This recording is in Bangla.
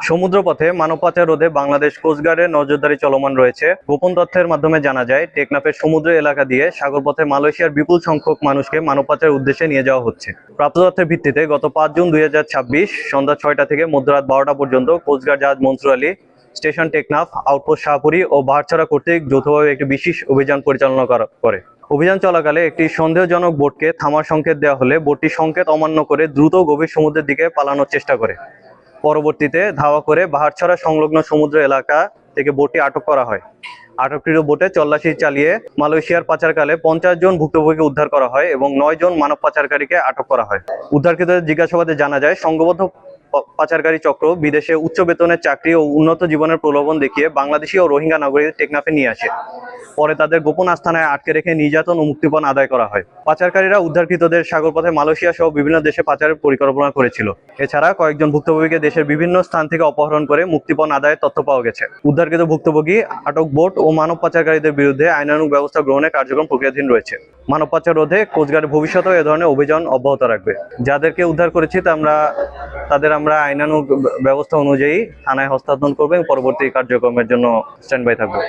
সমুদ্রপথে মানব পাচার রোধে বাংলাদেশ কোস্টগার্ডের নজরদারি চলমান রয়েছে। গোপন তথ্যের মাধ্যমে জানা যায়, টেকনাফের সমুদ্র এলাকা দিয়ে সাগরপথে মালয়েশিয়ার বিপুল সংখ্যক মানুষকে মানব পাচারের উদ্দেশ্যে নিয়ে যাওয়া হচ্ছে। প্রাপ্ত তথ্যের ভিত্তিতে গত ৫ জুন ২০২৬ সন্ধ্যা ৬টা থেকে মধ্যরাত ১২টা পর্যন্ত কোস্টগার্ড জাহাজ মনসুর আলী, স্টেশন টেকনাফ, আউটপোস্ট শাহপুরী ও বাহারছড়া কর্তৃক যৌথভাবে একটি বিশেষ অভিযান পরিচালনা করে। অভিযান চলাকালে একটি সন্দেহজনক বোটকে থামার সংকেত দেওয়া হলে বোটটি সংকেত অমান্য করে দ্রুত গভীর সমুদ্রের দিকে পালানোর চেষ্টা করে। পরবর্তীতে ধাওয়া করে বাহারছড়া সংলগ্ন সমুদ্র এলাকা থেকে বোটটি আটক করা হয়। আটককৃত বোটে তল্লাশি চালিয়ে মালয়েশিয়ার পাচারকালে ৫০ জন ভুক্তভোগীকে উদ্ধার করা হয় এবং ৯ জন মানব পাচারকারীকে আটক করা হয়। উদ্ধারকৃতদের জিজ্ঞাসাবাদে জানা যায়, সংঘবদ্ধ পাচারকারী চক্র বিদেশে উচ্চ বেতনের চাকরি ও উন্নত জীবনের প্রলোভন দেখিয়ে বাংলাদেশি ও রোহিঙ্গা নাগরিকদের টেকনাফে নিয়ে আসে। পরে তাদের গোপন আস্তানায় আটকে রেখে নির্যাতন ও মুক্তিপণ আদায় করা হয়। পাচারকারীরা উদ্ধারকৃতদের সাগরপথে মালয়েশিয়া সহ বিভিন্ন দেশে পাচারের পরিকল্পনা করেছিল। এছাড়া কয়েকজন ভুক্তভোগীকে দেশের বিভিন্ন স্থান থেকে অপহরণ করে মুক্তিপণ আদায়ের তথ্য পাওয়া গেছে। উদ্ধারকৃত ভুক্তভোগী, আটক বোট ও মানব পাচারকারীদের বিরুদ্ধে আইনানুগ ব্যবস্থা গ্রহণের কার্যক্রম প্রক্রিয়াধীন রয়েছে। মানব পাচার রোধে কোস্টগার্ড ভবিষ্যতেও এ ধরনের অভিযান অব্যাহত রাখবে। যাদেরকে উদ্ধার করেছি তাদের আমরা আইনানুগ ব্যবস্থা অনুযায়ী থানায় হস্তান্তর করবো এবং পরবর্তী কার্যক্রমের জন্য স্ট্যান্ড বাই থাকবো।